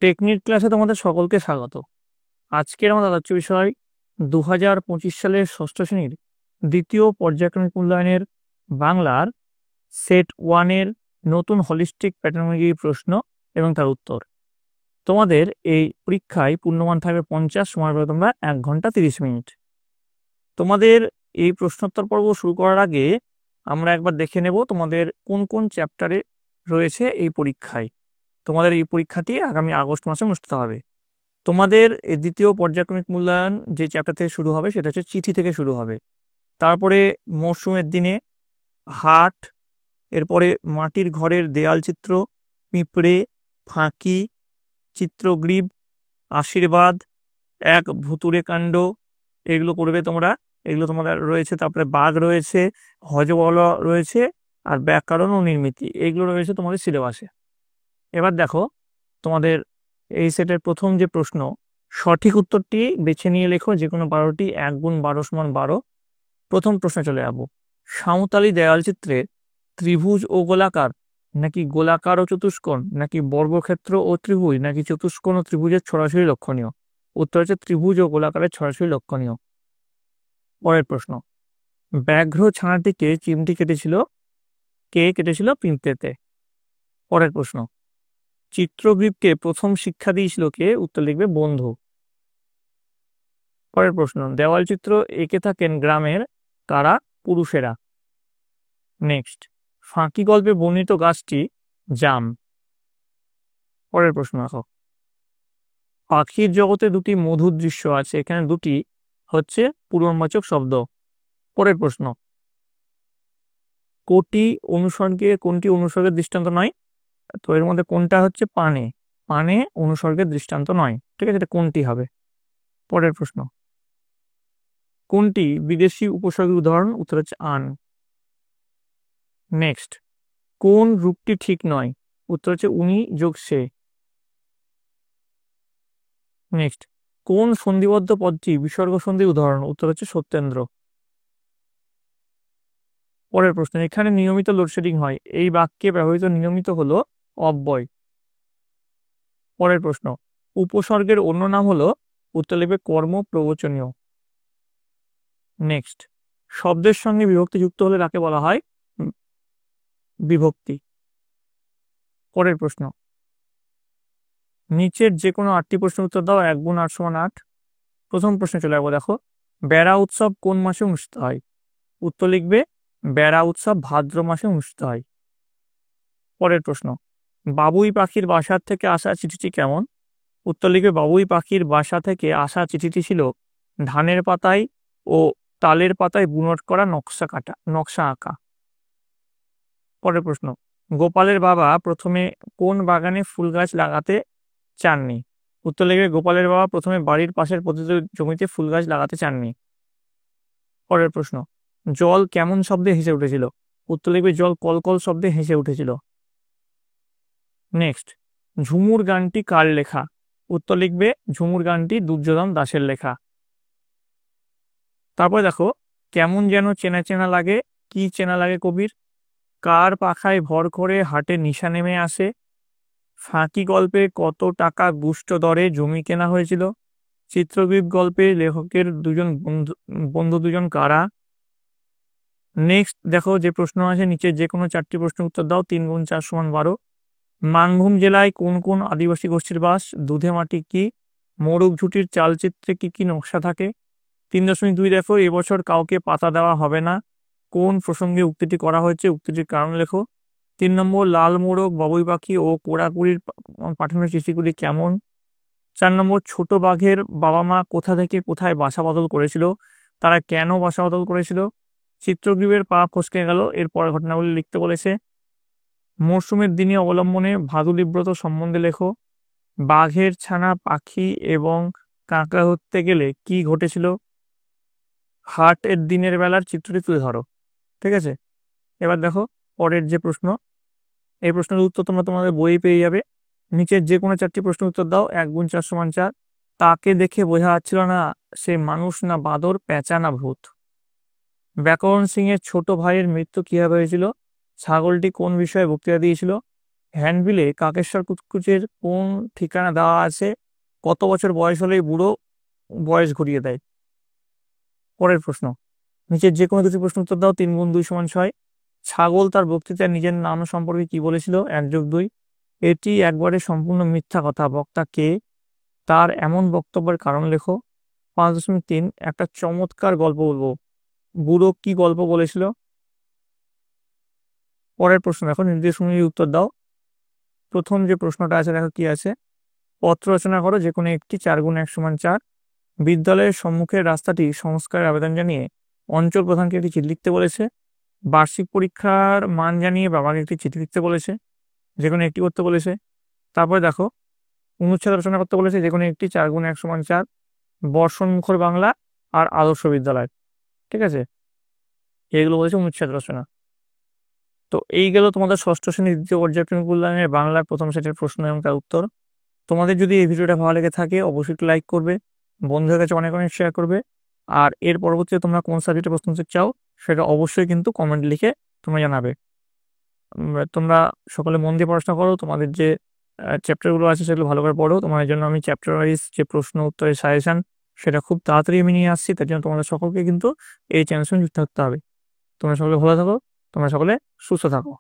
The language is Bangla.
টেকনিক ক্লাসে তোমাদের সকলকে স্বাগত। আজকের আমাদের আলোচ্য বিষয় 2025 সালের ষষ্ঠ শ্রেণীর দ্বিতীয় পর্যায়ক্রমিক মূল্যায়নের বাংলার সেট 1 এর নতুন হলিস্টিক প্যাটার্নোলজি প্রশ্ন এবং তার উত্তর। তোমাদের এই পরীক্ষায় পূর্ণমান থাকবে 50, সময় পাবে তোমরা 1 ঘন্টা 30 মিনিট। তোমাদের এই প্রশ্নোত্তর পর্ব শুরু করার আগে আমরা একবার দেখে নেব তোমাদের কোন কোন চ্যাপ্টারে রয়েছে এই পরীক্ষায়। তোমাদের এই পরীক্ষাটি আগামী আগস্ট মাসে অনুষ্ঠিত হবে। তোমাদের এই দ্বিতীয় পর্যায়ক্রমিক মূল্যায়ন যে চ্যাপ্টার থেকে শুরু হবে সেটা হচ্ছে চিঠি থেকে শুরু হবে। তারপরে মরশুমের দিনে হাট, এরপরে মাটির ঘরের দেয়াল চিত্র, পিঁপড়ে, ফাঁকি, চিত্রগ্রীব, আশীর্বাদ, এক ভুতুড়ে কাণ্ড, এগুলো করবে তোমরা। এগুলো তোমাদের রয়েছে। তারপরে বাঘ রয়েছে, হজবলা রয়েছে, আর ব্যাকরণ ও নির্মিতি, এগুলো রয়েছে তোমাদের সিলেবাসে। এবার দেখো তোমাদের এই সেটের প্রথম যে প্রশ্ন, সঠিক উত্তরটি বেছে নিয়ে লেখো যে কোনো 12টি। 1 গুণ 12 সমান 12। প্রথম প্রশ্নে চলে যাবো। সমতলী দেয়াল চিত্রে ত্রিভুজ ও গোলাকার, নাকি গোলাকার ও চতুষ্কোণ, নাকি বর্গক্ষেত্র ও ত্রিভুজ, নাকি চতুষ্কোণ ও ত্রিভুজের সরাসরি লক্ষণীয়? উত্তর হচ্ছে ত্রিভুজ ও গোলাকারের সরাসরি লক্ষণীয়। পরের প্রশ্ন, ব্যাঘ্র ছানাটিকে চিমটি কেটেছিল, কে কেটেছিল? পিঁপড়েতে। পরের প্রশ্ন, চিত্রগ্রীবকে প্রথম শিক্ষা দিয়েছিল কে? উত্তর লিখবে বন্ধু। পরের প্রশ্ন, দেওয়াল চিত্র এঁকে থাকেন গ্রামের কারা? পুরুষেরা। নেক্সট, ফাঁকি গল্পে বর্ণিত গাছটি জাম। পরের প্রশ্ন দেখো, পাখির জগতে দুটি মধুর দৃশ্য আছে, এখানে দুটি হচ্ছে পূর্ববাচক শব্দ। পরের প্রশ্ন, কোটি অনুসর্গে কোনটি অনুসর্গের দৃষ্টান্ত নয়? তো এর মধ্যে কোনটা হচ্ছে? পানে। পানে অনুসর্গের দৃষ্টান্ত নয়, ঠিক আছে, এটা কোনটি হবে? পরের প্রশ্ন, কোনটি বিদেশি উপসর্গের উদাহরণ? উত্তর হচ্ছে আন। নেক্সট, কোন রূপটি ঠিক নয়? উত্তর হচ্ছে উনি যোগ সে। নেক্সট, কোন সন্ধিবদ্ধ পদটি বিসর্গ সন্ধির উদাহরণ? উত্তর হচ্ছে সত্যেন্দ্র। পরের প্রশ্ন, এখানে নিয়মিত লোডশেডিং হয়, এই বাক্যে ব্যবহৃত নিয়মিত হলো অব্যয়। পরের প্রশ্ন, উপসর্গের অন্য নাম হলো? উত্তর লিখবে কর্ম প্রবচনীয়। নেক্সট, শব্দের সঙ্গে বিভক্তি যুক্ত হলে তাকে বলা হয় বিভক্তি। পরের প্রশ্ন, নিচের যে কোনো 8টি প্রশ্নের উত্তর দাও। 1 গুণ 8 সমান 8। প্রথম প্রশ্নে চলে যাবো। দেখো, বেড়া উৎসব কোন মাসে অনুষ্ঠিত হয়? উত্তর লিখবে বেড়া উৎসব ভাদ্র মাসে অনুষ্ঠিত হয়। পরের প্রশ্ন, বাবুই পাখির বাসার থেকে আসা চিঠিটি কেমন? উত্তর লিখবে বাবুই পাখির বাসা থেকে আসা চিঠিটি ছিল ধানের পাতায় ও তালের পাতায় বুনট করা নকশা আঁকা। পরের প্রশ্ন, গোপালের বাবা প্রথমে কোন বাগানে ফুল গাছ লাগাতে চাননি? উত্তর লিখবে গোপালের বাবা প্রথমে বাড়ির পাশের পতিত জমিতে ফুল গাছ লাগাতে চাননি। পরের প্রশ্ন, জল কেমন শব্দে হেসে উঠেছিল? উত্তর লিখবে জল কলকল শব্দে হেসে উঠেছিল। নেক্সট, ঝুমুর গানটি কার লেখা? উত্তর লিখবে ঝুমুর গানটি দুর্যোধন দাসের লেখা। তারপরে দেখো, কেমন যেন চেনা চেনা লাগে, কি চেনা লাগে কবির? কার পাখায় ভর করে হাটে নিশা নেমে আসে? ফাঁকি গল্পে কত টাকা গুষ্ট দরে জমি কেনা হয়েছিল? চিত্রগ্রীব গল্পে লেখকের দুজন বন্ধু দুজন কারা? নেক্সট দেখো, যে প্রশ্ন আছে নিচে যে কোনো 4টি প্রশ্নের উত্তর দাও। 3 গুণ 4 সমান 12। মানভূম জেলায় কোন কোন আদিবাসী গোষ্ঠীর বাস? দুধে মাটি কি? মোরগ ঝুটির চালচিত্রে কি কি নকশা থাকে? 3.2 দেখো, এবছর কাউকে পাতা দেওয়া হবে না, কোন প্রসঙ্গে উক্তিটি করা হয়েছে? উক্তিটির কারণ লেখো। 3 নম্বর, লাল মোরগ, বাবুই পাখি ও কোড়াকুড়ির পাঠানো চিঠিগুলি কেমন? 4 নম্বর, ছোট বাঘের বাবা মা কোথা থেকে কোথায় বাসা বদল করেছিল? তারা কেন বাসা বদল করেছিল? চিত্রগ্রীবের পা ফসকে গেল, এর পরের ঘটনাগুলি লিখতে বলেছে। মরশুমের দিনে অবলম্বনে ভাদুলিব্রত সম্বন্ধে লেখো। বাঘের ছানা পাখি এবং কাঁকড়া ধরতে গেলে কি ঘটেছিল? হাট এর দিনের বেলার চিত্রটি তুলে ধরো। ঠিক আছে, এবার দেখো পরের যে প্রশ্ন, এই প্রশ্নের উত্তর তোমরা তোমাদের বই পেয়ে যাবে। নিচের যে কোনো 4টি প্রশ্নের উত্তর দাও। 1 গুণ 4 সমান 4। তাকে দেখে বোঝা যাচ্ছিল না সে মানুষ না বাঁদর, পেঁচা না ভূত। ব্যাকরণ সিং এর ছোট ভাইয়ের মৃত্যু কিভাবে হয়েছিল? ছাগলটি কোন বিষয়ে বক্তৃতা দিয়েছিল? হ্যান্ডবিলে কাকেশ্বর কুচকুচের কোন ঠিকানা দেওয়া আছে? কত বছর বয়স হলেই বুড়ো বয়স ঘুরিয়ে দেয়? পরের প্রশ্ন, নিচের যে কোনো দুটি প্রশ্ন উত্তর দাও। 3 × 2 = 6। ছাগল তার বক্তৃতায় নিজের নাম সম্পর্কে কি বলেছিল? 1+2। এটি একবারে সম্পূর্ণ মিথ্যা কথা, বক্তা কে? তার এমন বক্তব্যের কারণ লেখো। 5.3, একটা চমৎকার গল্প বলবো। বুড়ো কি গল্প বলেছিল? পরের প্রশ্ন দেখো, নির্দেশ অনুযায়ী উত্তর দাও। প্রথম যে প্রশ্নটা আছে দেখো কি আছে, পত্র রচনা করো যে কোনো একটি। 4 × 1 = 4। বিদ্যালয়ের সম্মুখের রাস্তাটি সংস্কারের আবেদন জানিয়ে অঞ্চল প্রধানকে একটি চিঠি লিখতে বলেছে। বার্ষিক পরীক্ষার মান জানিয়ে বাবাকে একটি চিঠি লিখতে বলেছে, যে কোনো একটি করতে বলেছে। তারপরে দেখো, অনুচ্ছেদ রচনা করতে বলেছে যে কোনো একটি। 4 × 1 = 4। বর্ষণ মুখর বাংলা আর আদর্শ বিদ্যালয়। ঠিক আছে, এইগুলো বলেছে অনুচ্ছেদ রচনা। তো এই গেল তোমাদের ষষ্ঠ শ্রেণীর দ্বিতীয় পর্যায়ক্রমিক মূল্যায়নের বাংলার প্রথম সেটের প্রশ্ন এবং তার উত্তর। তোমাদের যদি এই ভিডিওটা ভালো লেগে থাকে অবশ্যই একটু লাইক করবে, বন্ধুদের কাছে অনেক অনেক শেয়ার করবে। আর এর পরবর্তীতে তোমরা কোন সাবজেক্টে প্রশ্ন চাও সেটা অবশ্যই কিন্তু কমেন্ট লিখে তোমরা জানাবে। তোমরা সকলে মন দিয়ে পড়াশোনা করো, তোমাদের যে চ্যাপ্টারগুলো আছে সেগুলো ভালো করে পড়ো। তোমাদের জন্য আমি চ্যাপ্টার ওয়াইজ যে প্রশ্ন উত্তরের সাজেশন সেটা খুব তাড়াতাড়ি আমি নিয়ে আসছি, তার জন্য তোমাদের সকলকে কিন্তু এই চ্যানেলের সঙ্গে যুক্ত থাকতে হবে। তোমরা সকলে ভালো থাকো, তোমরা সকলে সুস্থ থাকো।